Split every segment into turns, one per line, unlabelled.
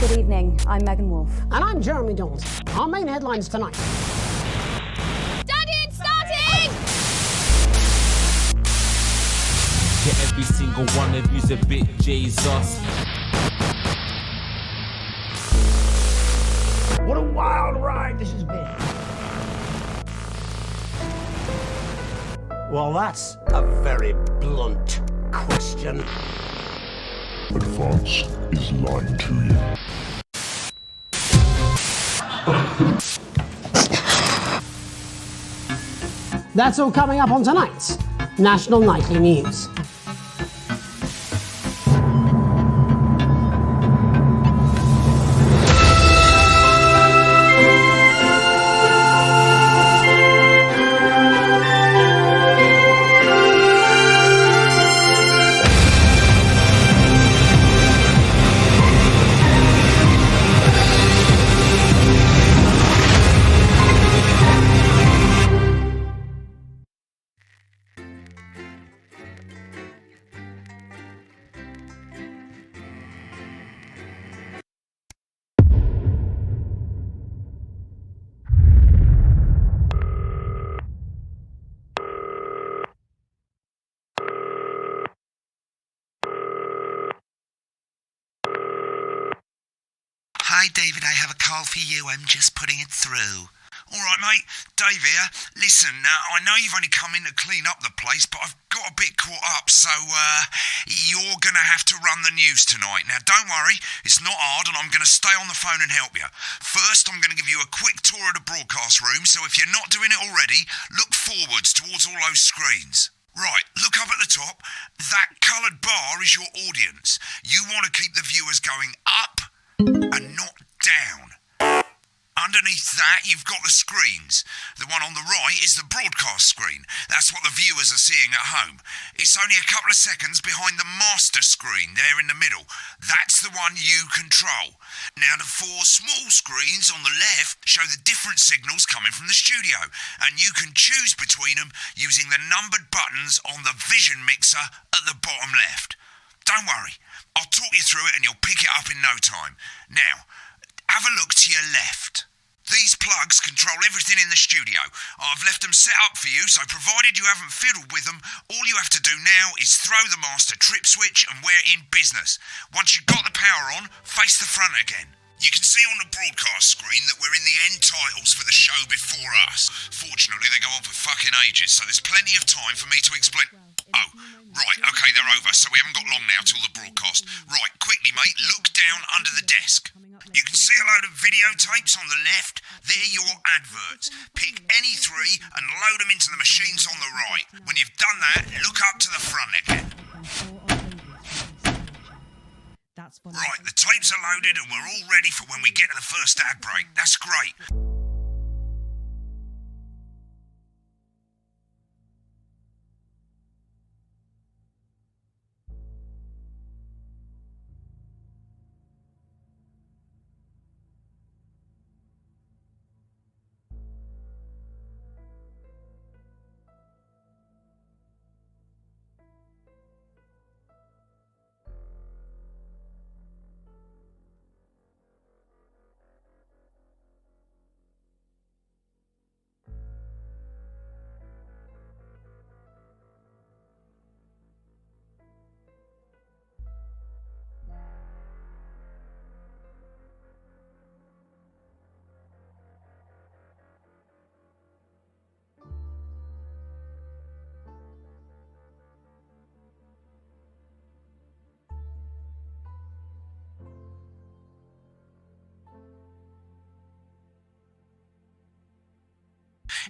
Good evening. I'm Megan Wolf.
And I'm Jeremy Donaldson. Our main headlines tonight.
Daddy, it's starting!
To every single one of you's a bit Jesus.
What a wild ride this has been. Well, that's a very blunt question.
But France is lying to you.
That's all coming up on tonight's National Nightly News.
Hi, David, I have a call for you. I'm just putting it through. All right, mate. Dave here. Listen, I know you've only come in to clean up the place, but I've got a bit caught up, so you're going to have to run the news tonight. Now, don't worry. It's not hard, and I'm going to stay on the phone and help you. First, I'm going to give you a quick tour of the broadcast room, so if you're not doing it already, look forwards towards all those screens. Right, look up at the top. That coloured bar is your audience. You want to keep the viewers going up and not down. Underneath that, you've got the screens. The one on the right is the broadcast screen. That's what the viewers are seeing at home. It's only a couple of seconds behind the master screen there in the middle. That's the one you control. Now, the four small screens on the left show the different signals coming from the studio, and you can choose between them using the numbered buttons on the vision mixer at the bottom left. Don't worry, I'll talk you through it and you'll pick it up in no time. Now, have a look to your left. These plugs control everything in the studio. I've left them set up for you, so provided you haven't fiddled with them, all you have to do now is throw the master trip switch and we're in business. Once you've got the power on, face the front again. You can see on the broadcast screen that we're in the end titles for the show before us. Fortunately, they go on for fucking ages, so there's plenty of time for me to explain... Oh, right, okay, they're over, so we haven't got long now till the broadcast. Right, quickly, mate, look down under the desk. You can see a load of videotapes on the left. They're your adverts. Pick any three and load them into the machines on the right. When you've done that, look up to the front again. Right, the tapes are loaded and we're all ready for when we get to the first ad break. That's great.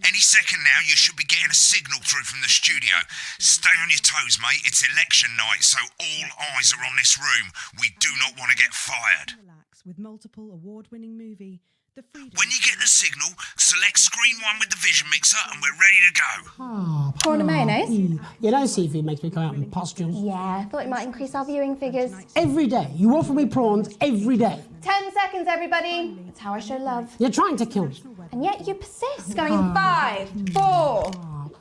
Any second now, you should be getting a signal through from the studio. Stay on your toes, mate. It's election night, so all eyes are on this room. We do not want to get fired.
With multiple award-winning movie, The Freedom.
When you get the signal, select screen 1 with the vision mixer and we're ready to go.
Prawn and mayonnaise?
You know, seafood makes me go out in pustules.
Yeah, I thought it might increase our viewing figures.
Every day. You offer me prawns every day.
10 seconds, everybody. That's how I show love.
You're trying to kill me.
And yet you persist, going in 5, 4.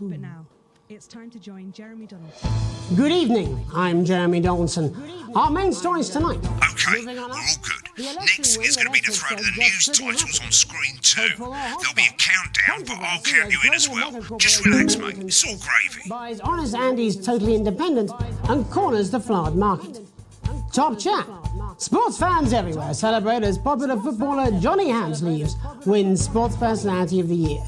But now, it's time to join Jeremy Donaldson.
Good evening. I'm Jeremy Donaldson. Our main stories tonight.
Okay,
Moving
we're
on
all
up.
good. Next thing is going to be to throw to the news titles on screen 2. There'll be a countdown, but I'll count you in as well. Just relax, mate. It's all gravy.
Buys Honest Andy's Totally Independent and corners the flowered market. Top chat. Sports fans everywhere celebrate as popular footballer Johnny Hamsleeves wins Sports Personality of the Year.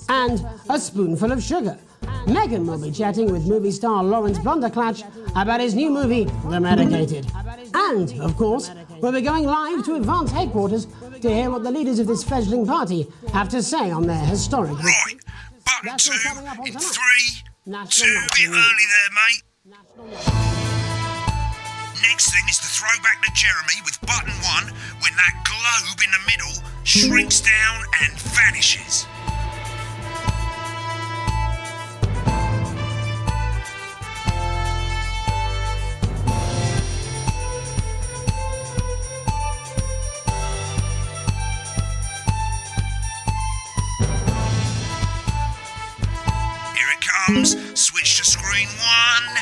And a spoonful of sugar. Meghan will be chatting with movie star Lawrence Blunderclatch about his new movie, The Medicated. And, of course, we'll be going live to Advance headquarters to hear what the leaders of this fledgling party have to say on their historic...
Right, button 2 in 3, 2, bit early there, mate. Next thing is to throw back to Jeremy with button 1 when that globe in the middle shrinks down and vanishes. Switch to screen 1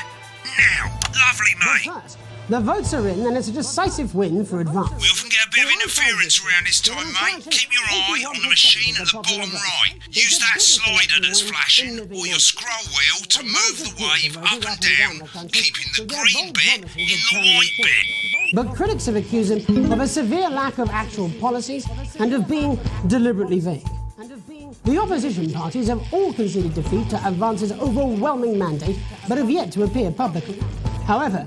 now. Lovely, mate.
First, the votes are in and it's a decisive win for Advance.
We often get a bit of interference around this time, mate. Keep your eye on the machine at the bottom right. Use that slider that's flashing or your scroll wheel to move the wave up and down, keeping the green bit in the white bit.
But critics have accused him of a severe lack of actual policies and of being deliberately vague. The opposition parties have all conceded defeat to Advance's overwhelming mandate, but have yet to appear publicly. However,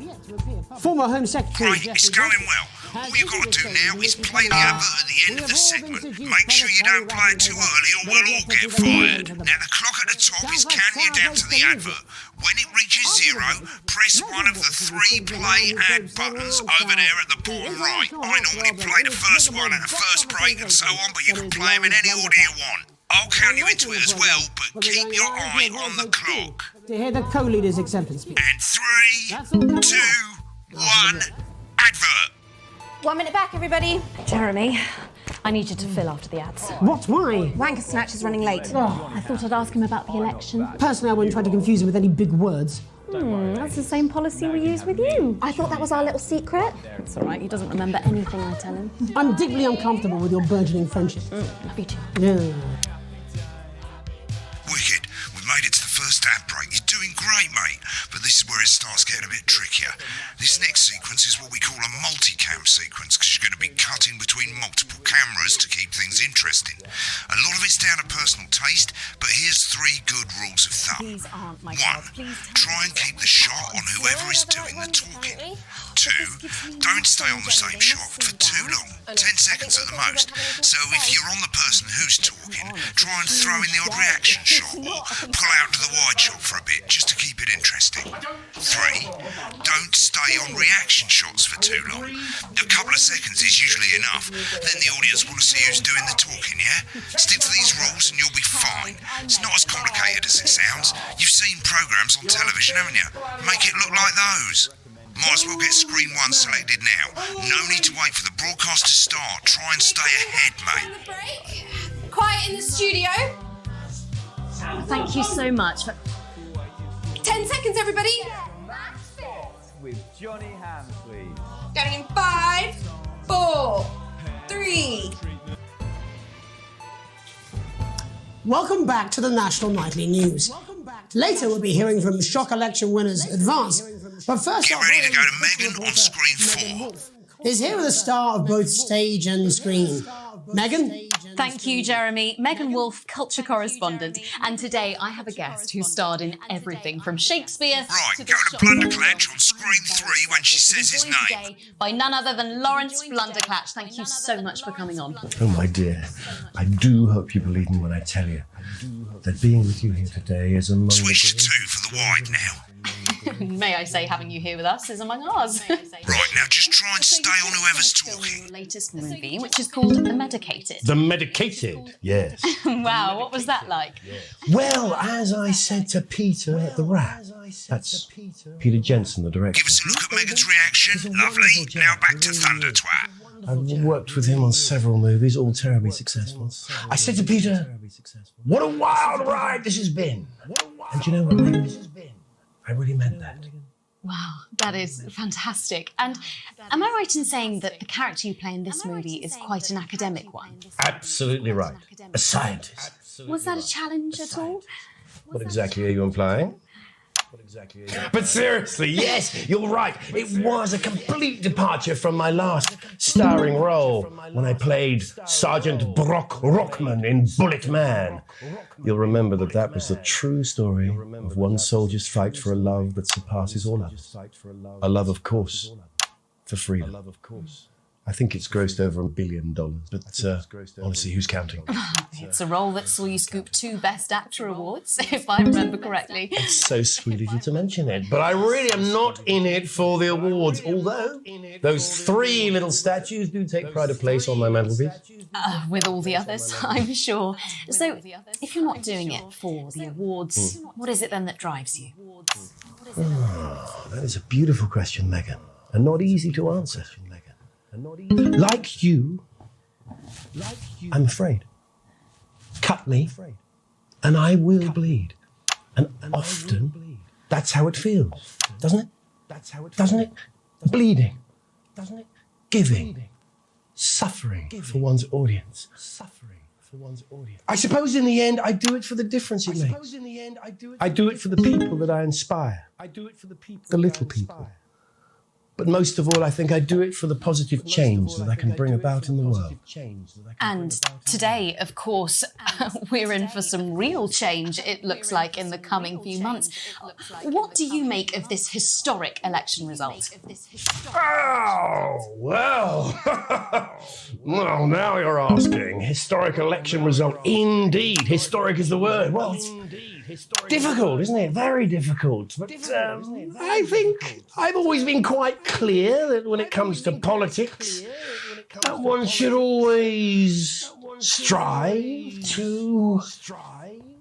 former Home Secretary...
Right, it's going well. All you've got to do now is play the advert at the end of the segment. Make sure you don't play it too early or we'll all get fired. Now, the clock at the top is counting you down to the advert. When it reaches 0, press one of the 3 play ad buttons over there at the bottom right. I normally play the first one at the first break and so on, but you can play them in any order you want. I'll count you into it as well, but keep your eye on the clock.
To hear the co-leader's acceptance speech.
And 3, 2, 1, advert.
1 minute back, everybody.
Jeremy, I need you to fill after the ads.
What? Why?
Wanker Snatch is running late.
Oh, I thought I'd ask him about the election.
Personally, I wouldn't try to confuse him with any big words.
That's the same policy we use with you.
I thought that was our little secret.
It's all right, he doesn't remember anything I tell him.
I'm deeply uncomfortable with your burgeoning friendship.
Me too.
Yeah.
Wicked. We've made it to the first ad break. You're doing great, mate. But this is where it starts getting a bit trickier. This next sequence is what we call a multicam sequence, because you're going to be cutting between multiple cameras to keep things interesting. A lot of it's down to personal taste, but here's 3 good rules of thumb.
These aren't my
1.
cards. Please
Try and keep the shot on whoever is doing the talking. 2. Don't stay on the same shot for too long. 10 seconds at the most. So if you're on the person who's talking, try and throw in the odd reaction shot or pull out to the wide shot for a bit just to keep it interesting. 3. Don't stay on reaction shots for too long. A couple of seconds is usually enough. Then the audience want to see who's doing the talking, yeah? Stick to these rules and you'll be fine. It's not as complicated as it sounds. You've seen programmes on television, haven't you? Make it look like those. Might as well get screen 1 selected now. No need to wait for the broadcast to start. Try and stay ahead, mate.
Break. Quiet in the studio.
Thank you so much.
10 seconds, everybody.
With Johnny Hamsleeves.
Going in 5, 4, 3.
Welcome back to the National Nightly News. Later, we'll be hearing from shock election winners Advance. But first,
Get ready to go to Meghan on screen 4.
Is here with a star of both stage and screen. Meghan?
Thank you, Jeremy. Meghan Wolf, culture correspondent. And today I have a guest who starred in everything from Shakespeare
Right,
to
go
the
to Blunderclatch on screen 3 when she says his
joined
name.
today by none other than Lawrence Blunderclatch. Thank you so much for coming on.
Oh, my dear, I do hope you believe me when I tell you that being with you here today is among
Switch to
the...
2 for the wide now.
May I say, having you here with us is among ours.
Right, now just try and stay on whoever's talking.
Your latest movie, which is called The Medicated.
The Medicated, yes.
Wow, what was that like?
Well, as I said to Peter at the Rat, that's Peter Jensen, the director.
Give us a look at Meghan's reaction. Lovely. Now back to Thunder Twat.
I've worked with him on several movies, all terribly successful. I said to Peter, what a wild ride this has been. And do you know what, Meghan? I really meant that.
Wow, that is fantastic. And am I right in saying that the character you play in this movie is quite an academic one?
Absolutely right. A scientist.
Was that a challenge at all?
What exactly are you implying? But seriously, yes, you're right. It was a complete departure from my last starring role when I played Sergeant Brock Rockman in Bullet Man. You'll remember that was the true story of one soldier's fight for a love that surpasses all others. A love, of course, for freedom. I think it's grossed over $1 billion, but honestly, who's counting?
It's a role that saw you scoop 2 Best Actor awards, if I remember correctly.
It's so sweet of you to mention it, but I really am not in it for the awards, although those 3 little statues do take pride of place on my mantelpiece.
With all the others, I'm sure. So, if you're not doing it for the awards, what is it then that drives you?
That is a beautiful question, Megan, and not easy to answer. Like you, I'm afraid. Cut me, and I will bleed. And often, that's how it feels, doesn't it? Doesn't it? Bleeding. Doesn't it? Giving. Suffering for one's audience. I suppose in the end, I do it for the difference it makes. I do it for the people that I inspire. The little people. But most of all, I think I do it for the positive change that I can bring about in the world.
And today, of course, we're in for some real change, it looks like, in the coming few months. What do you make of this historic election result?
Oh, well. Well, now you're asking. Historic election result. Indeed. Historic is the word. Well, it's difficult, isn't it? Very difficult. But I think I've always been quite clear that when it comes to politics, that one should always strive to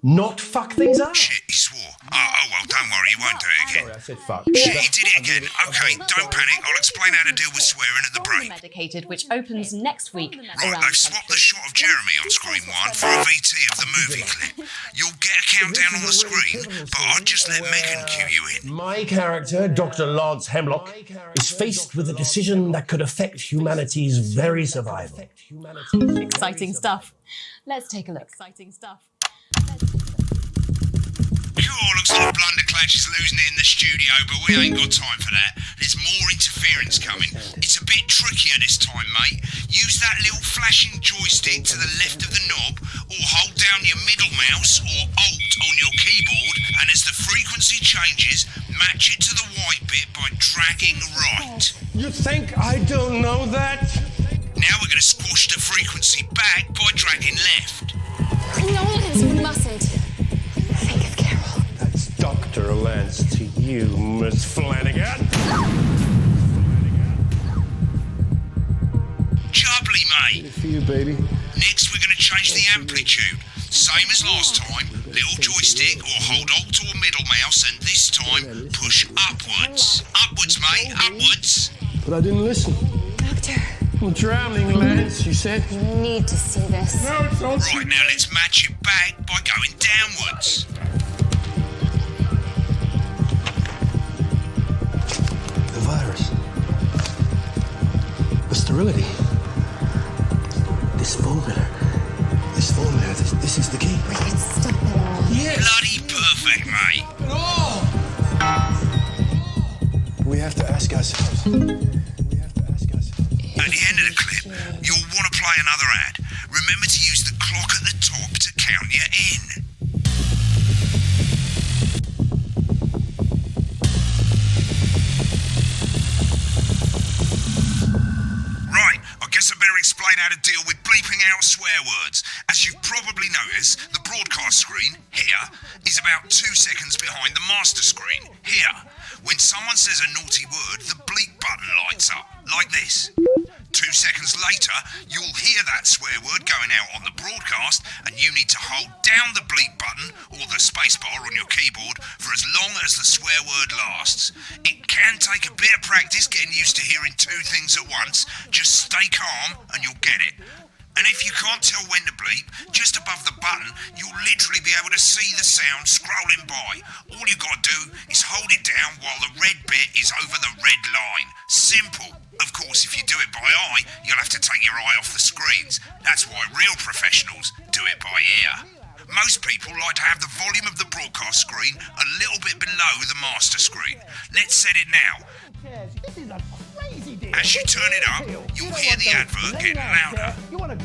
not fuck things up.
Shit, he swore. Oh, well, don't worry, he won't do it again.
Sorry, I said fuck.
Shit, he did it again. Okay, don't panic. I'll explain how to deal with swearing at the break.
Medicated, which opens next week.
Right, they've swapped the shot of Jeremy on screen 1 for a VT of the movie clip. You'll get a countdown on the screen, but I'll just let Megan cue you in.
My character, Dr. Lance Hemlock, is faced with a decision that could affect humanity's very survival.
Exciting stuff. Let's take a look. Exciting stuff.
Cool, looks like Blunderclatch is losing it in the studio, but we ain't got time for that. There's more interference coming. It's a bit trickier this time, mate. Use that little flashing joystick to the left of the knob, or hold down your middle mouse or Alt on your keyboard, and as the frequency changes, match it to the white bit by dragging right.
You think I don't know that?
Now we're going to squash the frequency back by dragging left.
Nolans mustn't think of Carol.
That's Dr. Lance to you, Miss Flanagan.
Jubbly, mate.
For you, baby.
Next, we're going to change the amplitude. Same as last time. Little joystick or hold Alt or middle mouse, and this time push upwards. Upwards, mate. Upwards.
But I didn't listen.
Doctor,
I'm drowning, Lance, you said.
you need to see this.
Right, now let's match it back by going downwards.
The virus. The sterility. This formula. This is the key.
We could stop it all.
Bloody perfect, mate.
We have to ask ourselves.
At the end of the clip, you'll want to play another ad. Remember to use the clock at the top to count you in. Right, I guess I better explain how to deal with bleeping out swear words. As you've probably noticed, the broadcast screen, here, is about 2 seconds behind the master screen, here. When someone says a naughty word, the bleep button lights up, like this. 2 seconds later, you'll hear that swear word going out on the broadcast, and you need to hold down the bleep button or the spacebar on your keyboard for as long as the swear word lasts. It can take a bit of practice getting used to hearing 2 things at once. Just stay calm and you'll get it. And if you can't tell when to bleep, just above the button, you'll literally be able to see the sound scrolling by. All you gotta do is hold it down while the red bit is over the red line. Simple. Of course, if you do it by eye, you'll have to take your eye off the screens. That's why real professionals do it by ear. Most people like to have the volume of the broadcast screen a little bit below the master screen. Let's set it now. As you turn it up, you'll hear the advert getting louder.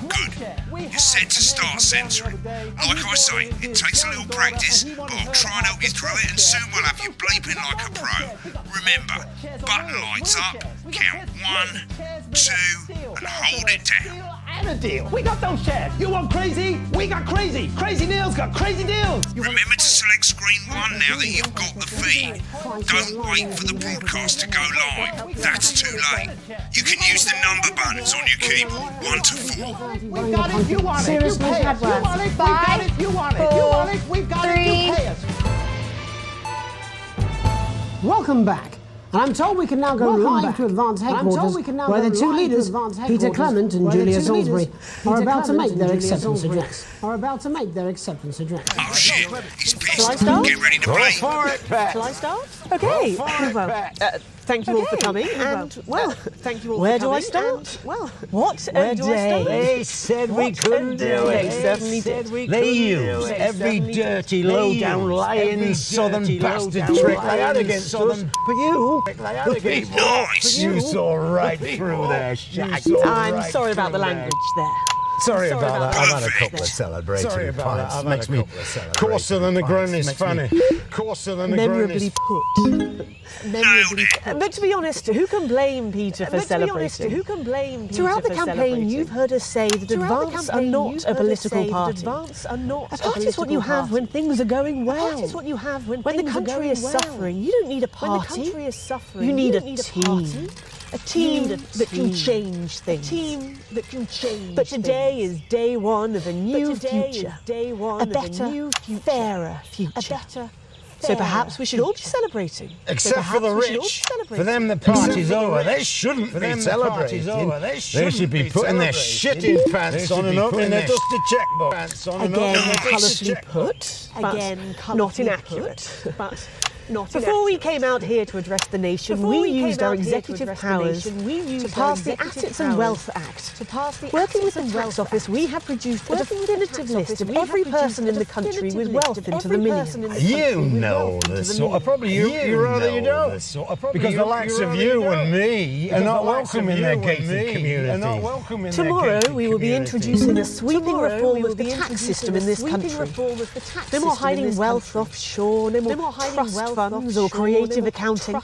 Good. You're set to start censoring. Like I say, it takes a little practice, but I'll try and help you through it, and soon we'll have you bleeping like a pro. Remember, button lights up, count 1, 2, and hold it down.
And a deal. We got those shares. You want crazy? We got crazy. Crazy Neil's got crazy deals.
Remember to select screen 1 now that you've got the feed. Don't wait for the broadcast to go live. That's too late. You can use the number buttons on your keyboard, 1 to 4.
We got it. You want it.
Seriously,
You pay us. You
Edwards.
want it. We got it. You want it. You want it. We've got it. You pay us.
Welcome back. And I'm told we can now go live to Advance headquarters, where the two leaders, Peter Clement and Julia Salisbury, are about to make their acceptance address.
Oh shit, he's pissed. Get ready to play.
For it, Pat.
Shall I start? Okay. Well, thank you all for coming. And, well, thank you all where do I start? Well, what a day.
They said we couldn't do it.
They certainly did.
They used every dirty, low-down, lying southern bastard trick they had against us. But you,
Nice.
you saw right through their shit.
I'm sorry about the language there.
Sorry about that.
I've
had a couple of celebratory pints. Makes me coarser than the grown is funny. Coarser than the grown
Memorably
is...
put.
Nailed it.
But to be honest, who can blame Peter for celebrating? Throughout the campaign, you've heard us say that Advance are not a political party. A party is what you have when things are going well. When the country is suffering, you don't need a party. You need a team. A team that can change things. But today is day one of a new future. A better, fairer future. So perhaps we should all be celebrating.
Except for the rich. For them, the party's over. They shouldn't be celebrating. They should be putting their shitting pants on and opening their dusty checkbook.
Again, colourfully put, but not inaccurate. Before we came out here to address the nation, we used our executive powers to pass the Assets and Wealth Act. Working with the Tax Office, we have produced a definitive list of every person in the country with wealth into the millions.
You know the sort of... Probably you rather you don't. Because the likes of you and me are not welcome in their gated community.
Tomorrow we will be introducing a sweeping reform of the tax system in this country. No more hiding wealth offshore, no more trust funds or creative accounting. A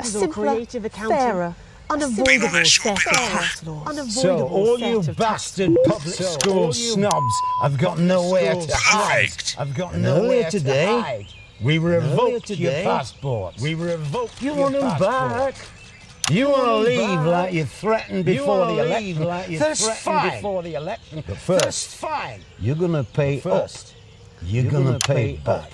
simpler, fairer, unavoidable set of tax laws.
So all you bastard public school snobs have got nowhere to hide. I've got nowhere to hide. We revoked your passport. We revoked your passport. You want them back? You want to leave like you threatened before the election. That's fine. But first, you're going to pay up. You're going to pay back.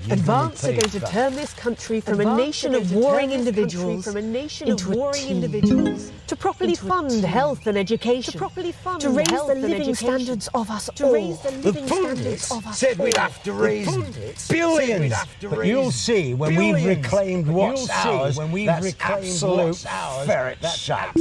Advance are going to turn this country from a nation of warring individuals into a team. To properly fund health and education. To raise the living standards of us all.
The pundits said we'd have to raise billions. But you'll see when we've reclaimed what's ours, that's absolute ferret shite.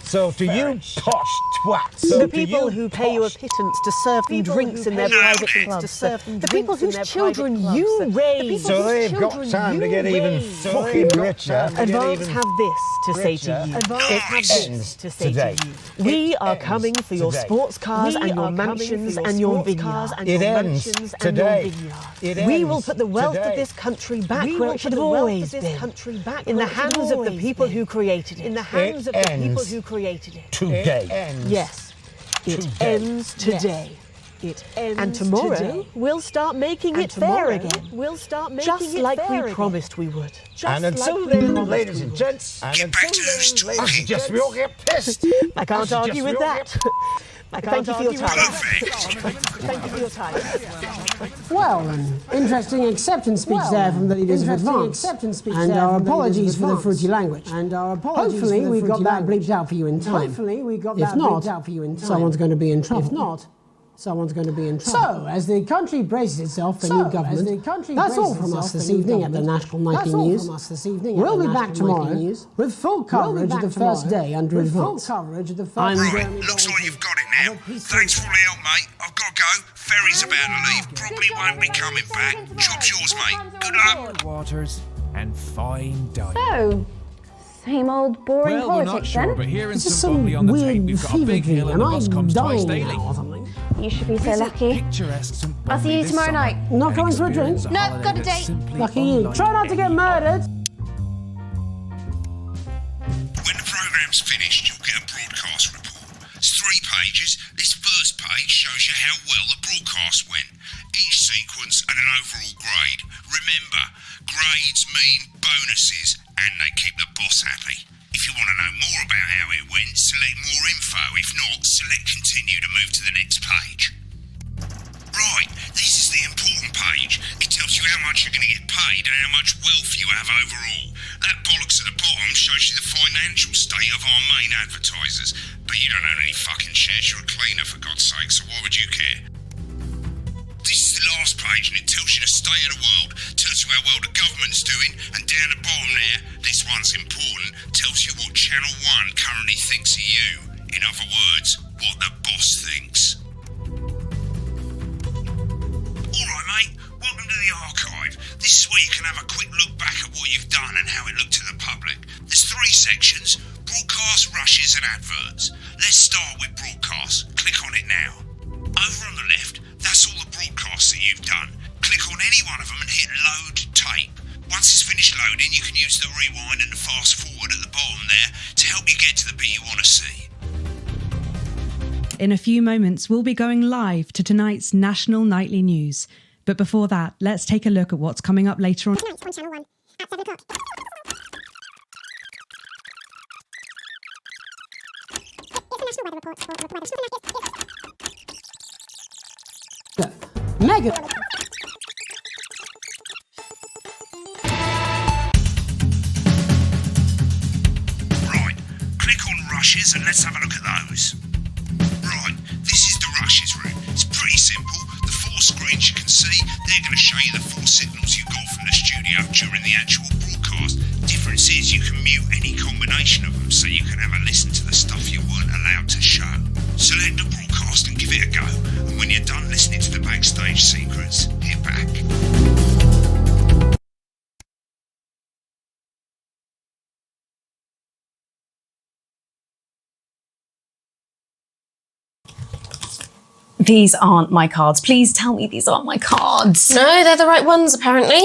So to you posh twats.
The people who pay you a pittance to serve them drinks in their private clubs. The people whose children you raise.
So they've got time to get even fucking richer.
Advance have this to say to you. It ends today. We are coming for your sports cars and your mansions and your vineyards.
It ends today.
We will put the wealth of this country back where it should have always been. In the hands of the people who created it.
Today.
Yes, it ends today. And tomorrow we'll start making it fair again. Just like we promised we would.
And until then, ladies and gents, I suggest we all get pissed.
I can't argue with that. Thank you for your time.
Perfect.
Thank you for your time.
Well, an interesting acceptance speech there from the leaders of Advance. And our apologies for the fruity language. Hopefully we got that bleeped out for you in time. If not, someone's going to be in trouble. So, as the country braces itself for new government, that's all from us this evening at the National Nightly News. We'll be back tomorrow with full coverage of the first day under Advance.
Right, looks like you've got it now. Thanks for all the help, mate. I've got to go. Ferry's about to leave. Probably won't be coming back. Job's yours, mate. Good luck.
Waters and fine dining.
So, same old boring
Well, we're not
politics
sure,
then?
but here in
It's just
St.
some
Bromley on the Tape,
weird
we've got a
fever
big
dream,
hill
and
and the bus
I'm
comes twice
dying
daily.
now or something.
You should be so
Visit
lucky.
picturesque St.
I'll see you
Bromley this
tomorrow
summer
night.
Not
and
going for a drink?
experience a
No,
holiday
got a
that's
date.
simply
Lucky you.
unlike
Try not to get
any
murdered.
When the programme's finished, you'll get a broadcast report. It's 3 pages. This first page shows you how well the broadcast went. Each sequence and an overall grade. Remember, grades mean bonuses, and they keep the boss happy. If you want to know more about how it went, select more info. If not, select continue to move to the next page. Right, this is the important page. It tells you how much you're going to get paid and how much wealth you have overall. That bollocks at the bottom shows you the financial state of our main advertisers. But you don't own any fucking shares, you're a cleaner for God's sake, so why would you care? This is the last page and it tells you the state of the world, tells you how well the government's doing, and down the bottom there, this one's important, tells you what Channel 1 currently thinks of you. In other words, what the boss thinks. Alright mate, welcome to the archive. This is where you can have a quick look back at what you've done and how it looked to the public. There's 3 sections: broadcast, rushes and adverts. Let's start with broadcast. Click on it now. Over on the left, that's all the broadcasts that you've done. Click on any one of them and hit load tape. Once it's finished loading, you can use the rewind and the fast forward at the bottom there to help you get to the bit you want to see.
In a few moments, we'll be going live to tonight's National Nightly News. But before that, let's take a look at what's coming up later on.
Tonight on Channel 1 at 7 o'clock. It's the National Weather Report.
Megan.
Right, click on rushes and let's have a look at those. Right, this is the rushes route. It's pretty simple. The 4 screens you can see, they're going to show you the 4 signals you got from the studio during the actual broadcast. Difference is you can mute any combination of them so you can have a listen to the stuff you weren't allowed to show. Select the broadcast and give it a go. And when you're done listening to the backstage secrets, hit back.
These aren't my cards. Please tell me these aren't my cards.
No, they're the right ones, apparently.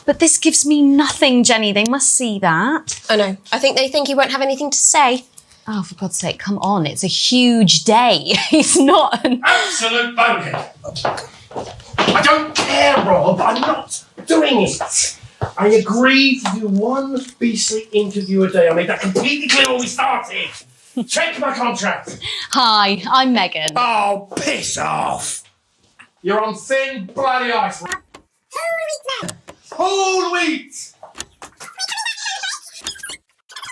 But this gives me nothing, Jenny. They must see that.
I know. I think they think you won't have anything to say.
Oh, for God's sake, come on. It's a huge day. It's not an...
Absolute bogan. I don't care, Rob. I'm not doing it. I agreed to do 1 BC interview a day. I made that completely clear when we started. Check my contract.
Hi, I'm Megan.
Oh, piss off. You're on thin, bloody ice. Whole wheat.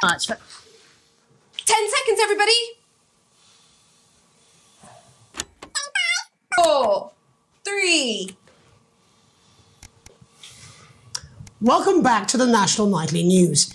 Much, but
10 seconds, everybody. 4, 3.
Welcome back to the National Nightly News.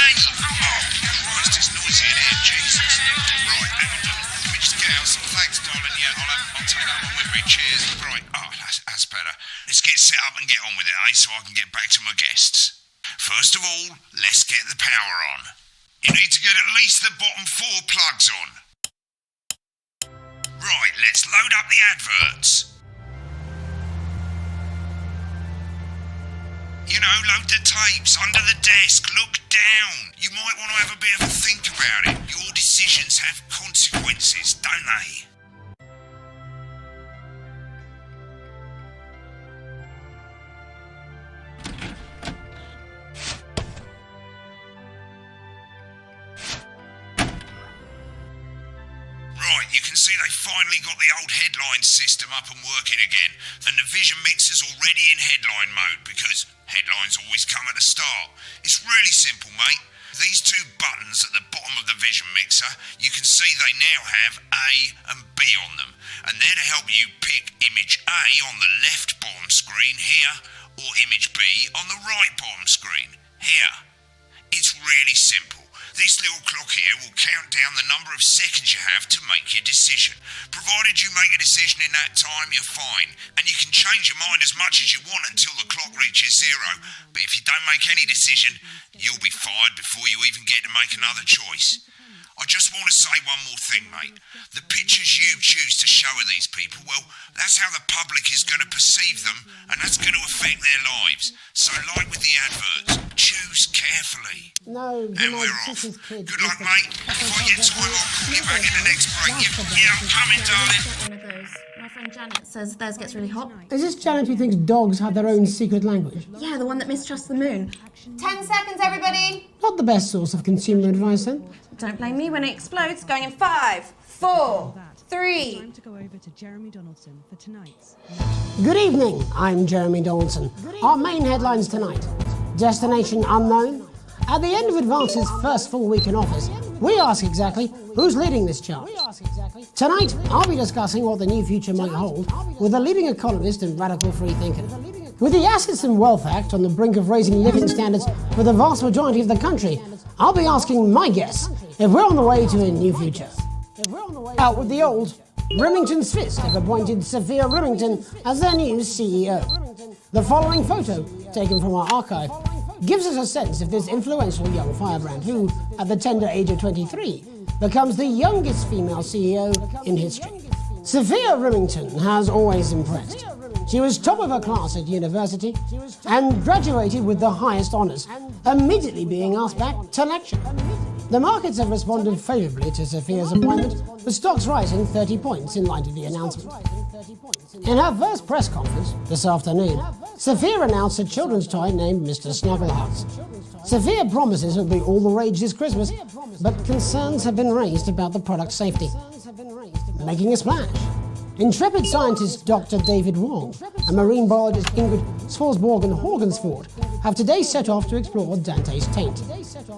mate! Oh, Christ, it's noisy in here, Jesus. Right, let me just get out some thanks, darling. Yeah, I'll take that one with me. Cheers. Right, that's better. Let's get set up and get on with it, so I can get back to my guests. First of all, let's get the power on. You need to get at least the bottom 4 plugs on. Right, let's load up the adverts. You know, load the tapes under the desk, look down. You might want to have a bit of a think about it. Your decisions have consequences, don't they? Right, you can see they finally got the old headline system up and working again, and the Vision Mixer's already in headline mode because headlines always come at the start. It's really simple, mate. These 2 buttons at the bottom of the Vision Mixer, you can see they now have A and B on them, and they're to help you pick image A on the left bottom screen here, or image B on the right bottom screen here. It's really simple. This little clock here will count down the number of seconds you have to make your decision. Provided you make a decision in that time, you're fine. And you can change your mind as much as you want until the clock reaches 0. But if you don't make any decision, you'll be fired before you even get to make another choice. I just want to say one more thing, mate. The pictures you choose to show of these people, well, that's how the public is going to perceive them, and that's going to affect their lives. So, like with the adverts, choose carefully.
No,
and we're off. Good luck, mate. If I get time, I'll call you back in the next break. Yeah, I'm coming, darling.
One of those. My friend Janet says theirs gets really hot.
Is this Janet who thinks dogs have their own secret language?
Yeah, the one that mistrusts the moon. 10 seconds, everybody.
Not the best source of consumer advice, then.
Don't blame me when it explodes. Going in 5, 4, 3.
Time to go over to Jeremy Donaldson for tonight's.
Good evening, I'm Jeremy Donaldson. Our main headlines tonight. Destination unknown. At the end of Advance's first full week in office, we ask exactly who's leading this charge. Tonight, I'll be discussing what the new future might hold with a leading economist and radical free thinker. With the Assets and Wealth Act on the brink of raising living standards for the vast majority of the country, I'll be asking my guests if we're on the way to a new future. Out with the old, Remington's Fist have appointed Sophia Remington as their new CEO. The following photo, taken from our archive, gives us a sense of this influential young firebrand who, at the tender age of 23, becomes the youngest female CEO in history. Sophia Remington has always impressed. She was top of her class at university and graduated with the highest honours, immediately being asked back to lecture. The markets have responded favourably to Sophia's appointment, with stocks rising 30 points in light of the announcement. In her first press conference this afternoon, Sophia announced a children's toy named Mr. Snugglehearts. Sophia promises it will be all the rage this Christmas, but concerns have been raised about the product's safety. Making a splash. Intrepid scientist Dr. David Wong and marine biologist Ingrid Svalsborg-Horgensford have today set off to explore Dante's Taint.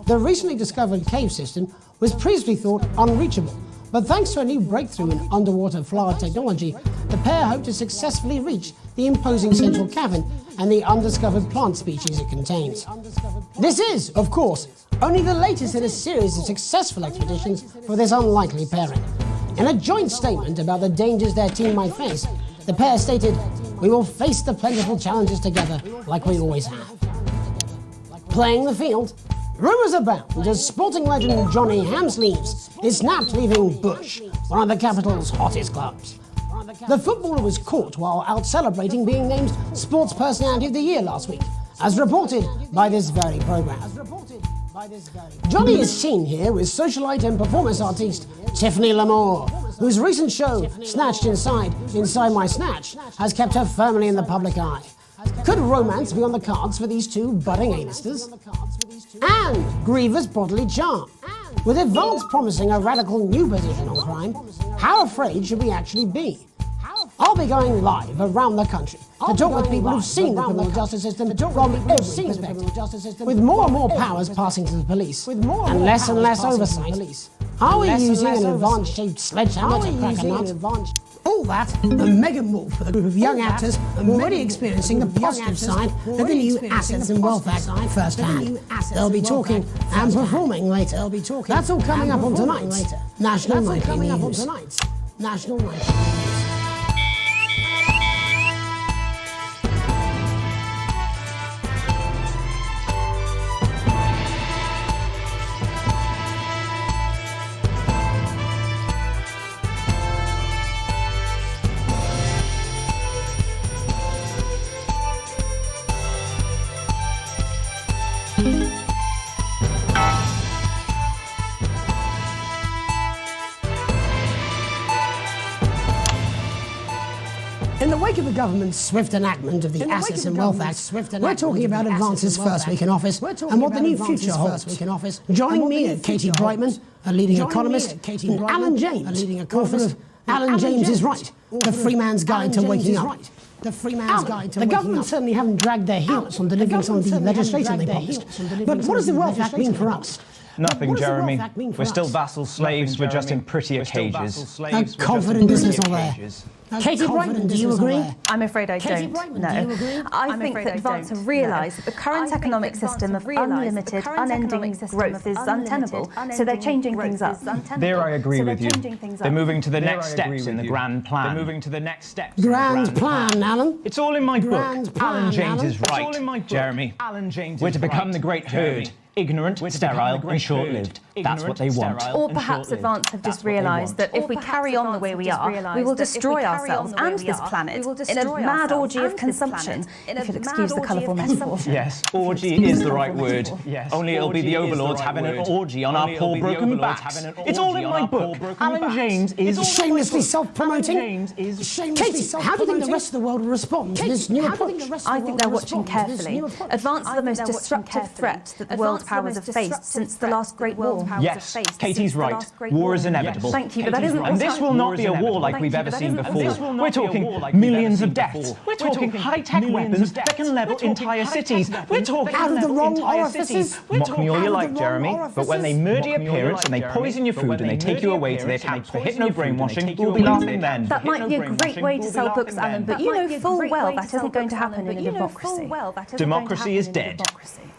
The recently discovered cave system was previously thought unreachable, but thanks to a new breakthrough in underwater flower technology, the pair hope to successfully reach the imposing central cavern and the undiscovered plant species it contains. This is, of course, only the latest in a series of successful expeditions for this unlikely pairing. In a joint statement about the dangers their team might face, the pair stated, "We will face the plentiful challenges together like we always have." Playing the field, rumours abound as sporting legend Johnny Hamsleeves is snapped leaving Bush, one of the capital's hottest clubs. The footballer was caught while out celebrating being named Sports Personality of the Year last week, as reported by this very programme. Johnny is seen here with socialite and performance artiste Tiffany Lamore, whose recent show, Snatched Inside My Snatch, has kept her firmly in the public eye. Could romance be on the cards for these two budding A-listers? And Griever's bodily charm. With Advance promising a radical new position on crime, how afraid should we actually be? I'll be going live around the country to talk with people who've seen the criminal justice system from every perspective, with more and more powers passing to the police, and less oversight. Are we using an Advance-shaped sledgehammer to crack a nut? All that and Meghan Wolf with a group of young actors already experiencing the positive side of the new Assets and Wealth Act firsthand. They'll be talking and performing later. That's all coming up on tonight's National Nightly News. National Nightly News. In the wake of the government's swift enactment of the Assets and Wealth Act, we're talking about advances first week in office and what the new future holds. Joining me are Katie Brightman, a leading economist, and Alan James, author of Alan James is Right, The Free Man's Guide to Waking Up. Alan, the government certainly haven't dragged their heels on delivering some of the legislation they promised. But what does the Wealth Act mean for us?
Nothing, Jeremy. We're still vassal slaves, we're just in prettier cages.
A confident dismissal there. Katie Brightman, do you agree?
I'm afraid I don't, no. I think that Advance have realised that the current economic system of unlimited, unending growth is untenable, so they're changing things up.
There I agree with you. They're moving to the next steps in the grand plan. They're moving to the next steps.
Grand plan, Alan?
It's all in my book. Alan James is right, Jeremy. We're to become the great herd. Ignorant, sterile, and short-lived. That's what they want.
Or perhaps Advance have just realised that if we carry on the way we are, we will destroy ourselves and this planet in a mad orgy of consumption, if you'll excuse the colourful metaphor.
Yes, orgy is the right word. Only it'll be the overlords having an orgy on our poor broken backs. It's all in my book. Alan James is
shamelessly self-promoting. Katie, how do you think the rest of the world will respond to this new approach?
I think they're watching carefully. Advance are the most disruptive threat that the world powers have faced since the last Great War.
Yes, Katie's right. War is inevitable.
Thank you, but that isn't.
And this will not be a war like we've ever seen before. We're talking millions of deaths. We're talking high-tech weapons that can level entire cities. We're talking
out of the wrong orifices.
Mock me all you like, Jeremy, but when they murder your parents and they poison your food and they take you away to their camps for hypno-brainwashing, we'll be laughing then.
That might be a great way to sell books, Alan, but you know full well that isn't going to happen in a democracy.
Democracy is dead.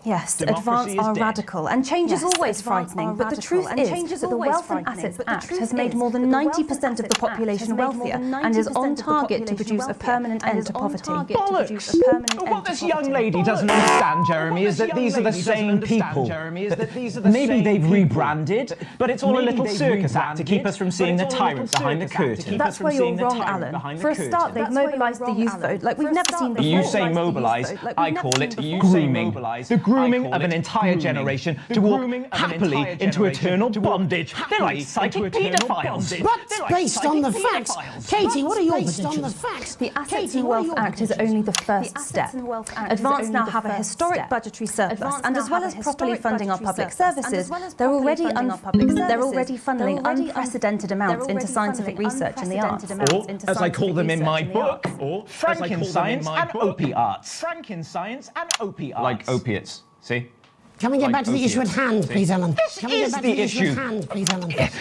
Yes, Advance are radical, and change is always frightening, but the truth is that the Wealth and Assets Act has made more than 90% of the population wealthier and is on target to produce a permanent end to poverty.
Bollocks! What this young lady doesn't understand, Jeremy, is that these are the same people. Maybe they've rebranded, but it's all a little circus act to keep us from seeing the tyrant behind the curtain.
That's where you're wrong, Alan. For a start, they've mobilised the youth vote like we've never seen before.
You say mobilise, I call it grooming. The grooming of an entire generation to walk happily into eternal bondage. They're like psychic paedophiles.
But based on the facts, Katie, what are your predictions?
The Assets and Wealth Act is only the first step. Advance now have a historic budgetary surplus, and as well as properly funding our public services, they're already funneling unprecedented amounts into scientific research in the arts.
Or, as I call them in my book, Frankenscience and opiates. Frankenscience and opiates. Like opiates. See?
Can we get back to the issue at hand, please, Alan?
This is the issue.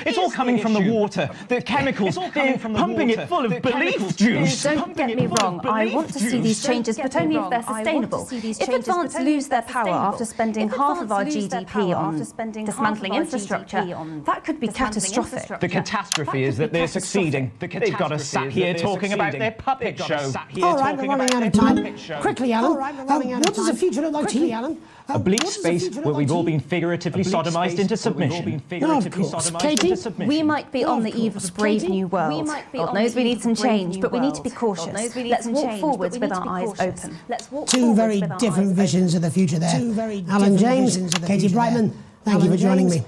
It's all coming from the water, the chemicals, they're pumping it full of belief juice.
Don't get me wrong, I want to see these changes, but only if they're sustainable. If Advance lose their power after spending half of our GDP on dismantling infrastructure, that could be catastrophic.
The catastrophe is that they're succeeding. They've got us sat here talking about their puppet show.
All right, we're running out of time. Quickly, Alan, what does the future look like to you, Alan?
A bleak space where we've all been figuratively sodomised into submission.
No, of course. Katie?
We might be on the eve of a brave new world. God knows we need some change, but we need to be cautious. Let's walk forwards with our eyes open.
Two very different visions of the future there. Alan James, Katie Brightman, thank you for joining me.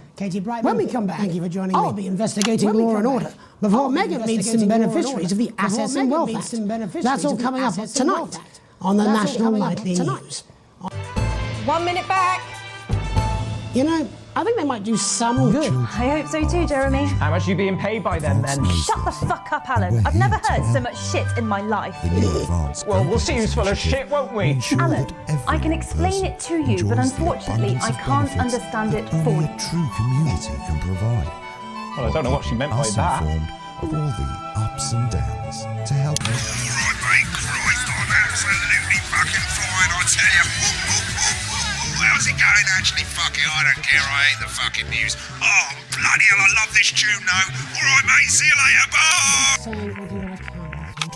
When we come back, I'll be investigating law and order before Meghan meets some beneficiaries of the Assets and Wealth Act. That's all coming up tonight on the National Nightly News.
1 minute back.
You know, I think they might do some good.
I hope so too, Jeremy.
How much are you being paid by them, then?
Shut the fuck up, Alan. I've never heard so much shit in my life.
Well, we'll see who's full of shit, won't we?
Alan, I can explain it to you, but unfortunately I can't understand it for you.
True community can provide.
Well, I don't know what she meant by that.
all the ups and downs to help you.
Right, mate, Christ, I'm absolutely fucking fine, I tell you. How's it going, actually? Fuck it, I don't care, I hate the fucking news. Oh, bloody hell, I love this tune, though. All right, mate, see you later, bye!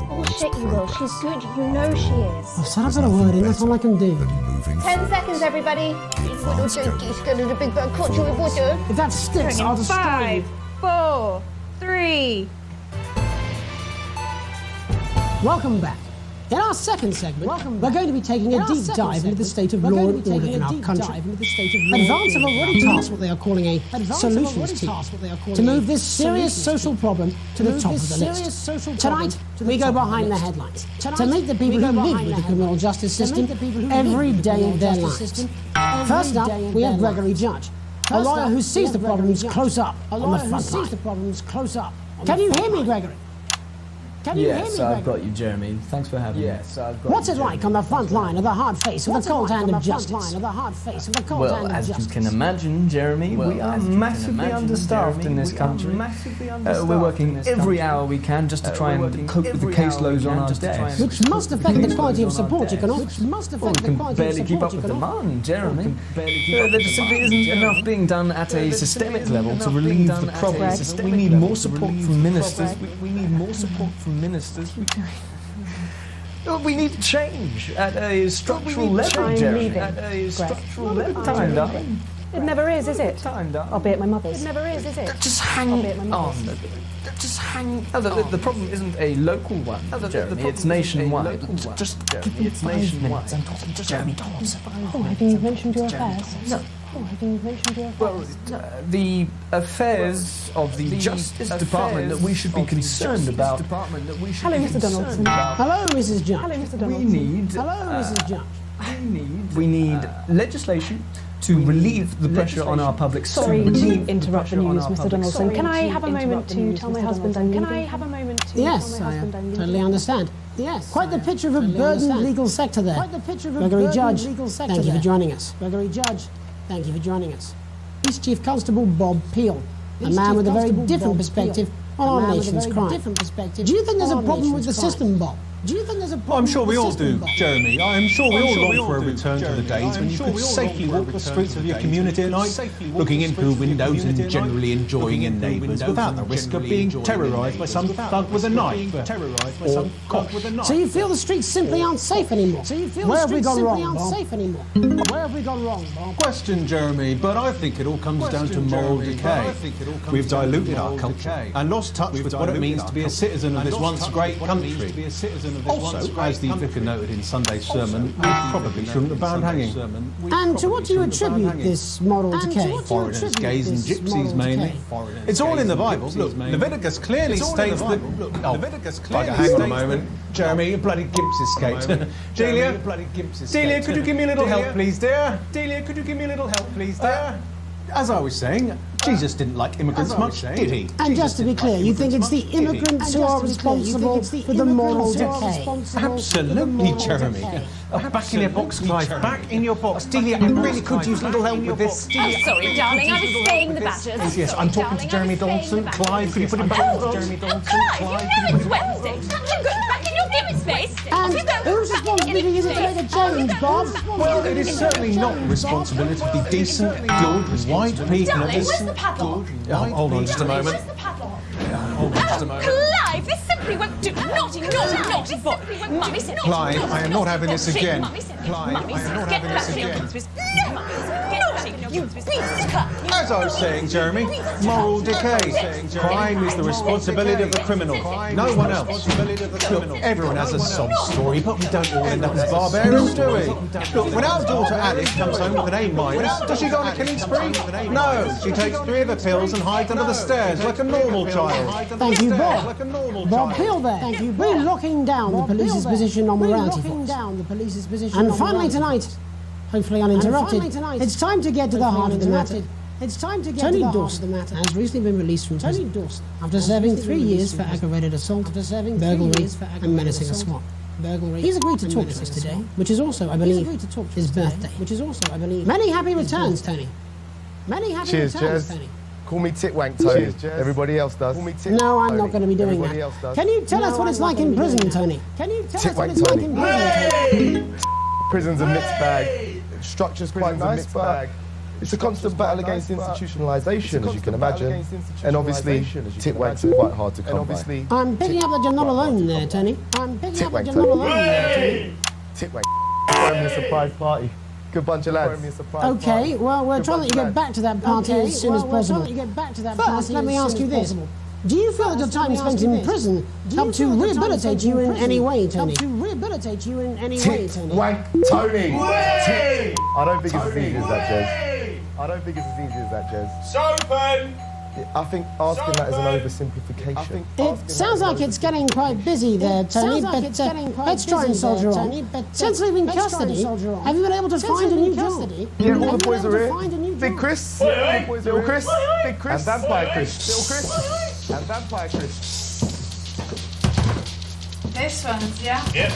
Oh, shit, you will. She's good. You know she is.
I've said I've got a word in, that's all I can do.
10 seconds, everybody.
If that sticks, I'll destroy
5,
you.
4, 3.
Welcome back. In our second segment, we're going to be taking a deep dive into the state of law and order in our country. Advance have already tasked what they are calling a solutions team to move this serious social problem to the top of the list. Tonight, we go behind the headlines to meet the people who live with the criminal justice system every day of their lives. First up, we have Gregory Judge, a lawyer who sees the problems close up on the front line. Can you hear me, Gregory?
Yes, I've got you, Jeremy. Thanks for having me.
What's it like on the front line of the hard face of the cold hand of justice?
Well, as you can imagine, Jeremy, we are massively understaffed in this country. We're working every hour we can just to try and cope with the caseloads on our desk.
Which must affect the quality of support you can offer.
We can barely keep up with demand, Jeremy. There just simply isn't enough being done at a systemic level to relieve the problem. We need more support from ministers. We need more support from ministers. We need to change at a structural level, Jeremy. At a structural level. Time, darling.
It never is it? I'll be at my mother's.
It never is it?
Just hang on. Just hang on. The problem isn't a local one, Jeremy. It's nationwide. Just it's nationwide.
Jeremy, oh, have you mentioned your affairs?
No. Well, the affairs of the Justice Department that we should be concerned about.
Hello, Mr. Donaldson.
Hello, Mrs. Judge.
Hello, Mr. Donaldson.
Hello, Mrs. Judge.
We need legislation to relieve the pressure on our public.
Sorry to interrupt the news, Mr. Donaldson. Can I have a moment to tell my husband I'm leaving?
Yes, I totally understand. Yes, quite the picture of a burdened legal sector there. Gregory Judge, thank you for joining us. Gregory Judge, thank you for joining us. Police Chief Constable Bob Peel, a man with a very different perspective on our nation's crime. Do you think there's a problem with the system, Bob? Do you think there's a problem?
I'm sure we all do, Jeremy. I am sure we all long for a return to the days when you could safely walk the streets of your community at night, looking in through windows and generally enjoying your neighbours without the risk of being terrorised by some thug with a knife or cop with a knife.
So you feel the streets simply aren't safe anymore? Where have we gone wrong, Bob? Where have we gone wrong, Bob?
Question, Jeremy, but I think it all comes down to moral decay. We've diluted our culture and lost touch with what it means to be a citizen of this once great country. Also, as the vicar noted in Sunday's sermon, we probably shouldn't have banned hanging.
And to what do you attribute this moral decay?
Foreigners, gays and gypsies mainly. It's all in the Bible. Look, Leviticus clearly states that... hang on a moment. Jeremy, your bloody gimps escaped. Delia, could you give me a little help, please, dear? Delia, could you give me a little help, please, dear? As I was saying, Jesus didn't like immigrants much, did he?
And just to be clear, you think it's the immigrants who are responsible for the moral decay?
Absolutely, Jeremy. Back in your box, Clive. Back in your box. Delia, I really could use a little help with this.
I'm sorry, darling. I was saying the batters.
Yes, I'm talking to Jeremy Donaldson. Clive, could you put him back to Jeremy Donaldson?
Clive, you know it's Wednesday. I'm going back in your given space.
And whose responsibility is it to make a change, Bob?
Well, it is certainly not the responsibility of the decent, good, white people.
Darling, where's the padlock?
Hold on just a moment. Hold on just a moment.
Clive, this simply won't do. Naughty boy. Mummy said
Clive, I am not having this again.
Clive, I am not having this again. Naughty, you beast.
As I was saying, Jeremy, moral decay. Crime is the responsibility of the criminal. No one else. Look, everyone has a sob story, but we don't all end up as barbarians, do we? Look, when our daughter Alice comes home with an A-, does she go on a killing spree? No, she takes 3 of the pills and hides under the stairs like a normal child.
Thank you, Bob. Bob Peel there. We're locking down the police's position on morality force. And finally tonight, hopefully uninterrupted, it's time to get to the heart of the matter. Tony Dawson has recently been released from prison after serving 3 years for aggravated assault, burglary, and menacing a SWAT. He's agreed to talk to us today, which is also, I believe, his birthday. Many happy returns, Tony. Many happy returns, Tony.
Call me Titwank Tony. Everybody else does. Call me Titwank
No, I'm
Tony.
not going to be doing
Everybody
that.
else does.
Can you tell us what it's like in prison, Tony? Can you tell us what it's like in prison, Tony?
Prison's a mixed bag. Structure's quite nice, but it's a constant battle against institutionalisation, as you can imagine. And obviously, Titwanks are quite hard to come by.
I'm picking up that you're not alone there, Tony. I'm picking up that you're not alone there, Tony.
Titwank. Throwing me a surprise party. Good bunch of lads.
Okay, well, we're trying to get back to that party as soon as possible. First, let me ask you this. Do you feel that your time spent in prison helped to rehabilitate you in any way, Tony?
Titwank Tony! I don't think it's as easy as that, Jez. I don't think it's as easy as that, Jez. Sopen! I think asking that is an oversimplification.
It sounds like it's getting quite busy there, Tony, but let's try and soldier on. Since leaving custody, have you been able to find a new job?
Yeah, all the boys are here. Big Chris, Little Chris, Big Chris, and Vampire Chris. Little Chris, and Vampire Chris.
This one's, yeah?
Yep.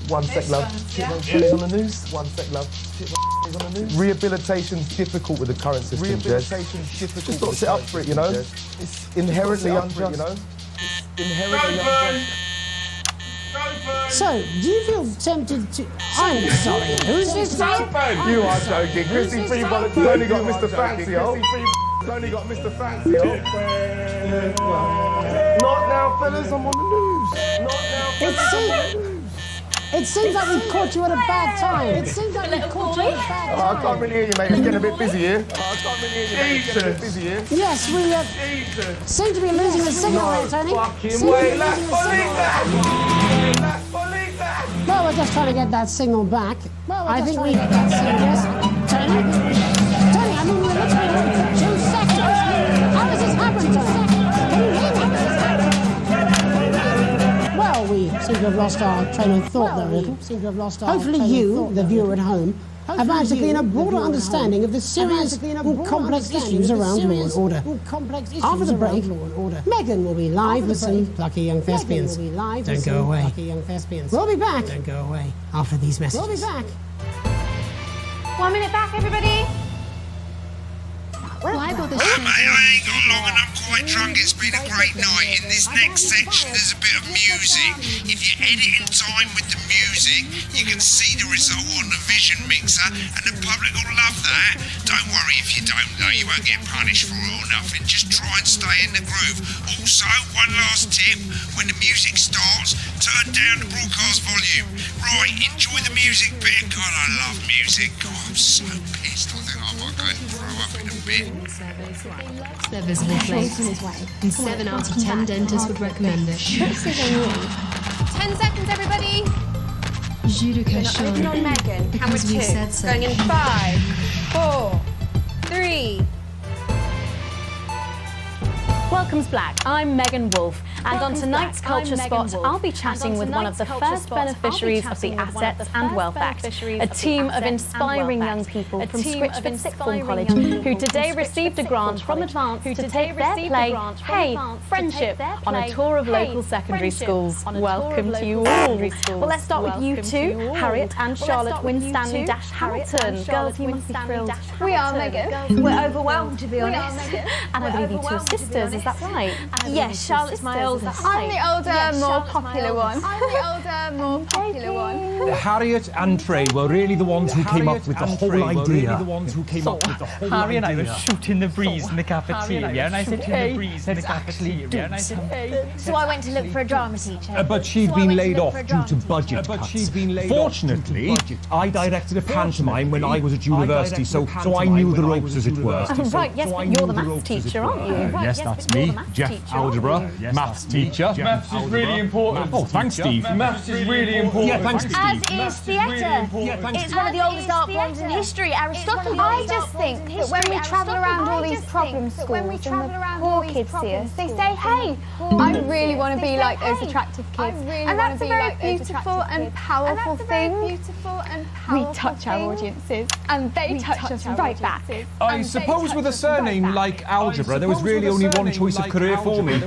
One sec, love. Titwank on the news. One sec, love. Titwank on the news. Rehabilitation's difficult with the current system, Rehabilitation's difficult. Just got to sit up for it, you know? It's inherently unjust, you know? It's inherently unjust.
So, do you feel tempted to... I'm sorry, who's this now?
You are joking. Chrissy Freebottom's only got Mr. Fancy, only got Mr. Fancy, Not now, fellas, I'm on the news. Not now, fellas, I'm on the news.
It seems like we've caught you at a bad time. It seems like we've caught you at a bad time.
I can't really hear you, mate. It's getting a bit busy here. I can't really hear you, mate. It's getting a bit busy here.
Yes, we seem to be losing the signal there, Tony.
Fucking way. Let's believe that.
Well, we're just trying to get that signal back. I think we get that signal. Tony, I mean, we're literally in 2 seconds. How does this happen, Tony? Can you hear me? Well, we seem to have lost our train of thought there a little. Hopefully you, the viewer at home, have managed to gain a broader understanding of the serious and complex issues around law and order. After the break, Megan will be live with some plucky young thespians. Don't go away. We'll be back. Don't go away after these messages. We'll be back.
1 minute back, everybody.
Why bother sharing? I ain't got long and I'm quite drunk. It's been a great night. In this next section, there's a bit of music. If you edit in time with the music, you can see the result on the Vision Mixer, and the public will love that. Don't worry if you don't, though. You won't get punished for it or nothing. Just try and stay in the groove. Also, one last tip: when the music starts, turn down the broadcast volume. Right, enjoy the music bit. God, I love music. God, I'm so pissed. I think I might go and throw up in a bit.
Their visible plates, and 7 out of 10 dentists would recommend it.
10 seconds, everybody.
Judication.
Open on Megan. Camera 2.
We said so.
Going in 5, 4, 3.
Welcome's Black. I'm Megan Wolfe, and on tonight's Culture Spot, I'll be chatting with one of the first beneficiaries of the Assets and Wealth Act, a team of inspiring young people from Switchford Sixth Form College who today received a grant from Advance to take their play, Hey, Friendship, on a tour of local secondary schools. Welcome to you all. Well, let's start with you two, Harriet and Charlotte Winstanley-Hamilton. Girls, you must be thrilled.
We are, Megan. We're overwhelmed, to be honest.
And I believe you two are sisters, is that right?
Yes, Charlotte's my oldest. I'm the older, more popular one.
Harriet and Trey were really the ones who came up with the whole idea.
Harry and I were shooting the breeze in the cafeteria, and I said,
So I went to look for a drama teacher.
But she'd been laid off due to budget cuts. Fortunately, I directed a pantomime when I was at university, so I knew the ropes, as it were.
Right, yes, but you're the maths teacher, aren't you?
Yes, that's me, Jeff Algebra, maths teacher.
Maths is really important.
Oh, thanks, Steve.
Maths is really important.
Yeah, thanks, Steve.
As is theatre. It's one of the oldest art forms in history. Aristotle. I just think that when we travel around all these problem schools and the poor kids see us, they say, hey, I really want to be like those attractive kids. And that's a very beautiful and powerful thing. We touch our audiences, and they touch us right back.
I suppose with a surname like Algebra, there was really only one choice of career for me.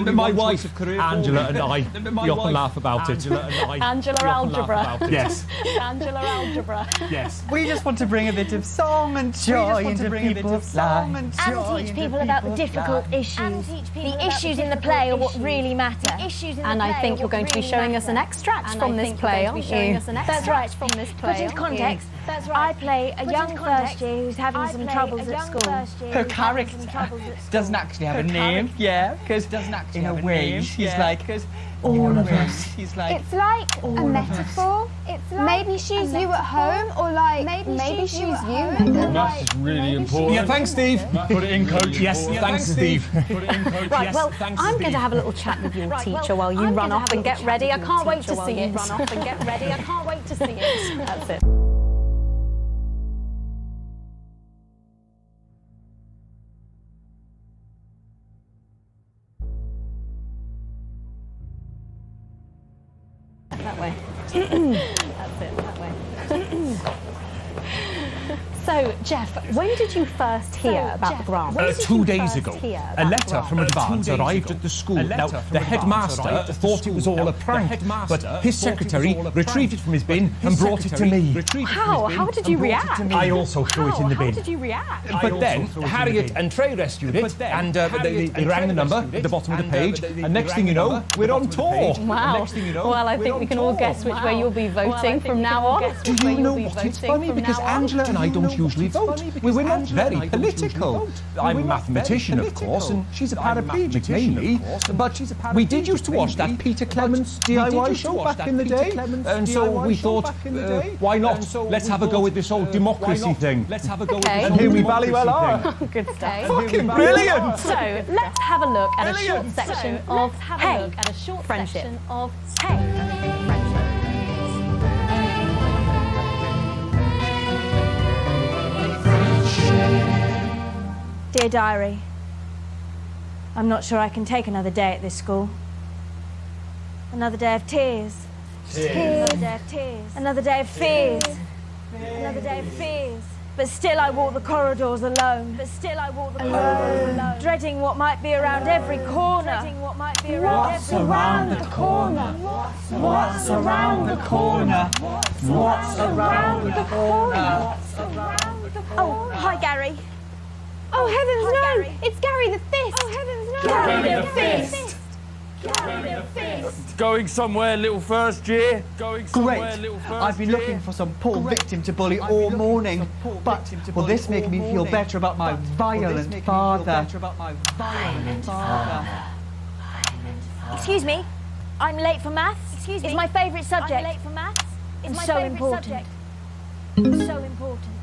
My wife, Angela, and I, we often laugh about it.
Angela Algebra.
Yes.
Angela Algebra.
Yes.
We just want to bring a bit of song and joy into people's lives.
And teach people about the difficult issues. The issues in the play are what really matter.
And I think you're going to be showing us an extract from this play, aren't you?
That's right. Put into context, I play a young first year who's having some troubles at school.
Her character doesn't actually have a name, yeah, because in a way she's like all of us. She's like
it's like a metaphor. It's like maybe she's you at home, or like maybe she's you.
Maths is really important. Yeah, thanks, Steve. Put it in, coach. Yes, thanks, Steve. Put it in, coach.
Right, well, I'm going to have a little chat with your teacher while you run off and get ready. I can't wait to see it. Run off and get ready. I can't wait to see it. That's it. That way. That's it, that way. So, Jeff, when did you first hear about the grant?
2 days ago. A letter from Advance arrived at the school. Now, the headmaster thought it was all a prank, but his secretary retrieved it from his bin and brought it to me.
How? How did you react?
I also threw it in the bin.
How did you react?
But then, Harriet and Trey rescued it, and they rang the number at the bottom of the page, and next thing you know, we're on tour.
Wow. Well, I think we can all guess which way you'll be voting from now on.
Do you know what? It's funny because Angela and I don't usually vote. We're not very political. I'm a mathematician, of course, and she's a paraplegic mainly, but we did used to watch that Peter Clements DIY show back in the day, and so we thought, why not? Let's have a go with this whole democracy thing. Let's have a go with this
And
here we ballywell are.
Good stuff.
Fucking brilliant!
So, let's have a look at a short section of Hey, Friendship.
Dear Diary, I'm not sure I can take another day at this school. Another day of tears. Another day of tears. Another day of fears. Another day of fears. But still I walk the corridors alone. Dreading what might be around every corner.
What's around the corner? What's around the corner? What's around the corner?
Oh, hi Gary.
Oh heavens no! It's Gary the Fist!
Oh heavens no!
Gary the Fist!
Gary the Fist!
Going somewhere, little first year. Going somewhere, little first year.
I've been looking for some poor victim to bully all morning, but will this make me feel better about my violent father?
Excuse me, I'm late for maths. Excuse me. It's my favourite subject. I'm late for maths. It's so important. So important.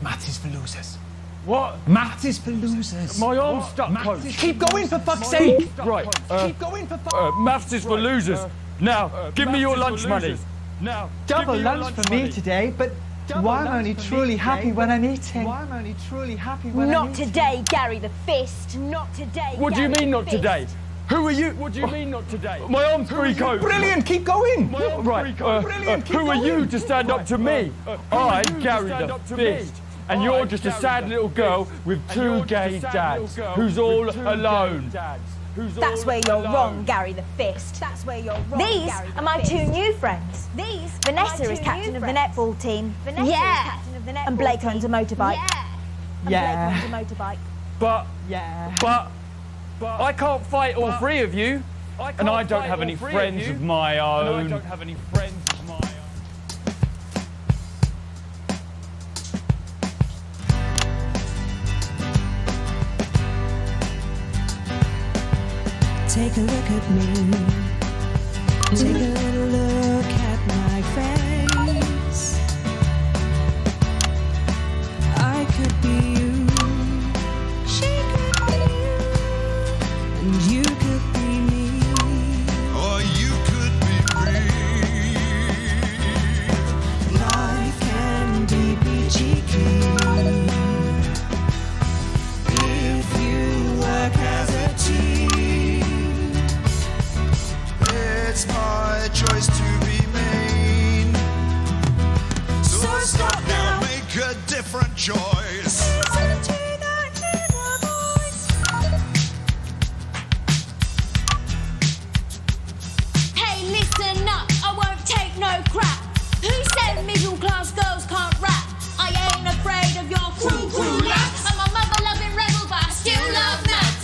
Maths is for losers.
What?
Maths is for losers.
My arm's stuck, coach.
Keep going, for fuck's sake!
Right.
Keep going, for fuck's sake!
Maths is for losers. Now, give me your lunch money.
Now,
Double lunch for me today, but why am I only truly happy when I'm eating?
Not today, Gary the Fist. Not today.
What do you mean not today? Who are you? What do you mean not today? My arm's free coat.
Brilliant, keep going!
Right, who are you to stand up to me? I'm Gary the Fist. And you're just a sad little girl with two gay dads who's all alone.
That's where you're wrong, Gary the Fist. That's where you're wrong. These are my two new friends. Vanessa is captain of the netball team. Yeah. And Blake owns a motorbike.
Yeah. But I can't fight all three of you, and I don't have any friends of my own.
Take a look at me. Take a little look at my face. I could be you. She could be you. And you could be me.
Or you could be me.
Life can be peachy keen if you work as a team.
It's my choice to
different choice.
Hey, listen up, I won't take no crap. Who said middle class girls can't rap? I ain't afraid of your cruel lads. I'm a mother-loving rebel, but I still love maths.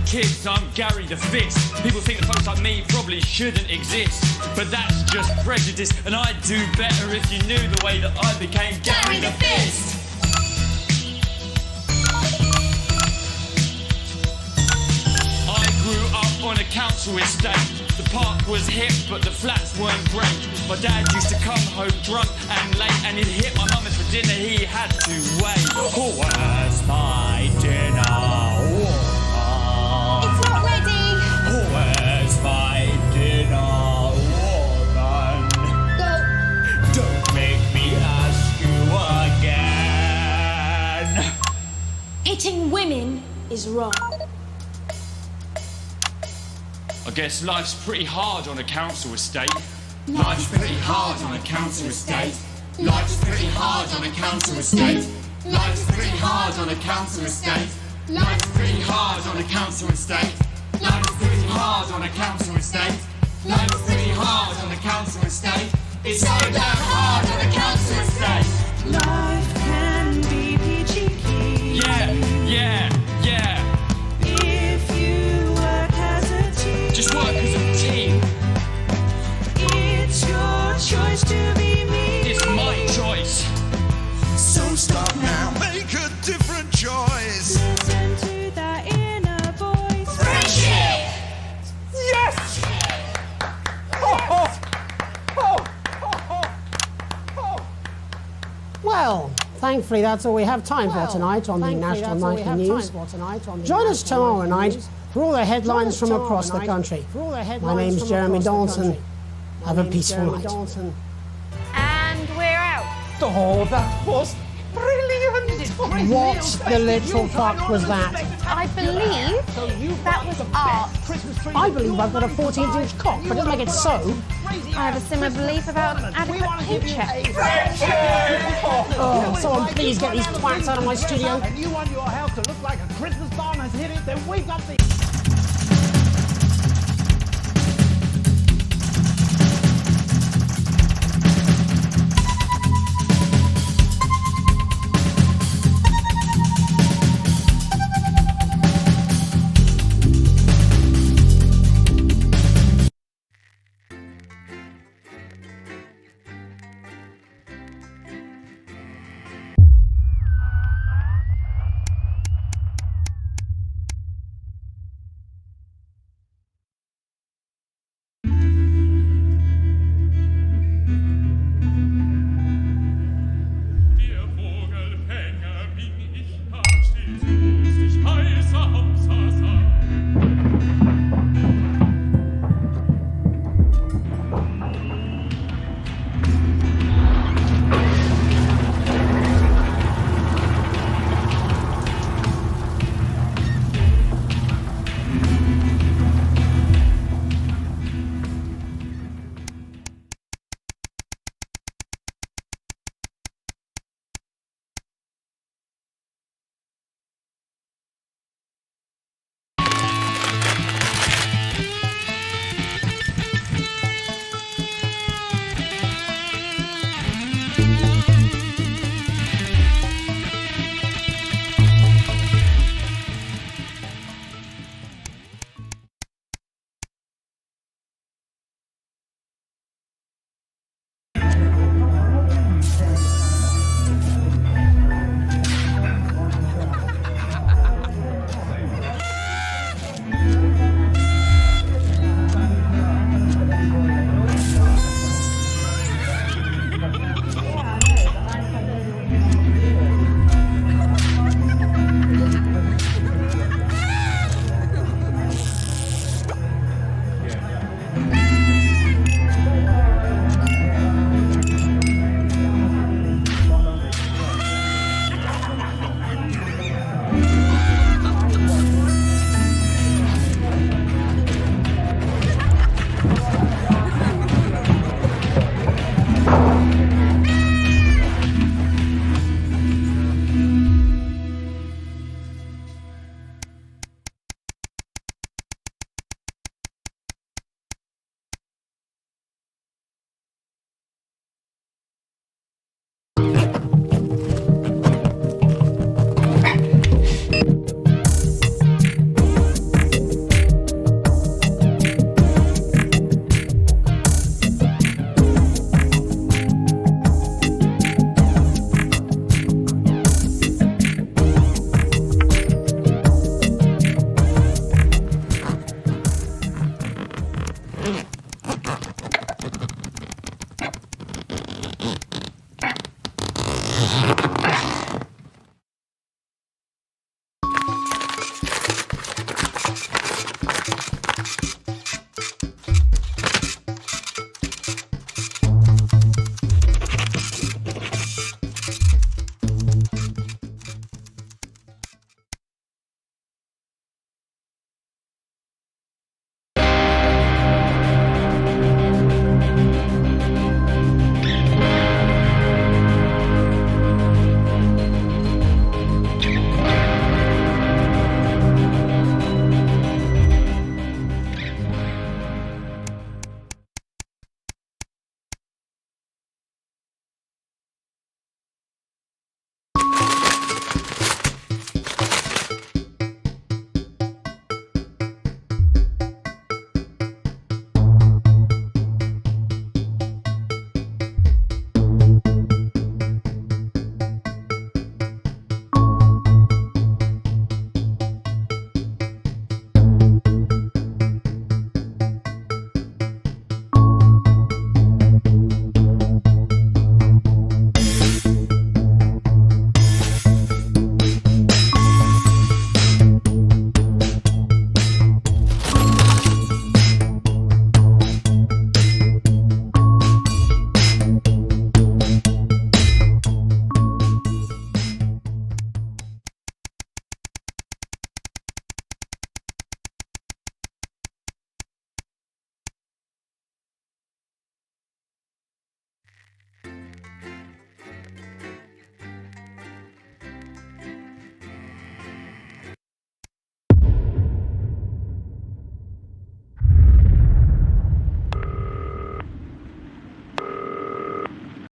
Kids, I'm Gary the Fist. People think that folks like me probably shouldn't exist, but that's just prejudice, and I'd do better if you knew the way that I became Gary the Fist. I grew up on a council estate. The park was hip, but the flats weren't great. My dad used to come home drunk and late, and he'd hit my mum for dinner, he had to wait. Oh, where's my dinner?
It's not ready.
Where's my dinner, woman? Don't make me ask you again.
Hitting women is wrong.
I guess life's pretty hard on a council estate.
Life's pretty hard on a council estate. Life's pretty hard on a council estate. Life's pretty hard on a council estate. Life's pretty hard on a council estate. Life's pretty hard on a council estate. Life's pretty hard on a council estate. It's so damn hard on a council estate.
Life can be peachy keen.
Yeah.
If you work as a team.
Just work as a team.
It's your choice to be me.
It's my choice.
So stop now, make a different choice.
Listen to that inner voice.
Friendship!
Yes!
Well, thankfully that's all we have time for tonight on the National Nightly News. Join us tomorrow night for all the headlines from across the country. My name's Jeremy Dalton. Have a peaceful night.
And we're out.
Oh, that was brilliant!
What the literal fuck was that?
I believe that was art.
I believe I've got a 14-inch cock, but doesn't make it so.
I have a similar belief about adequate paycheck.
Oh, someone please get these twats out of my studio.
And you want your house to look like a Christmas bomb has hit it, then we've got the...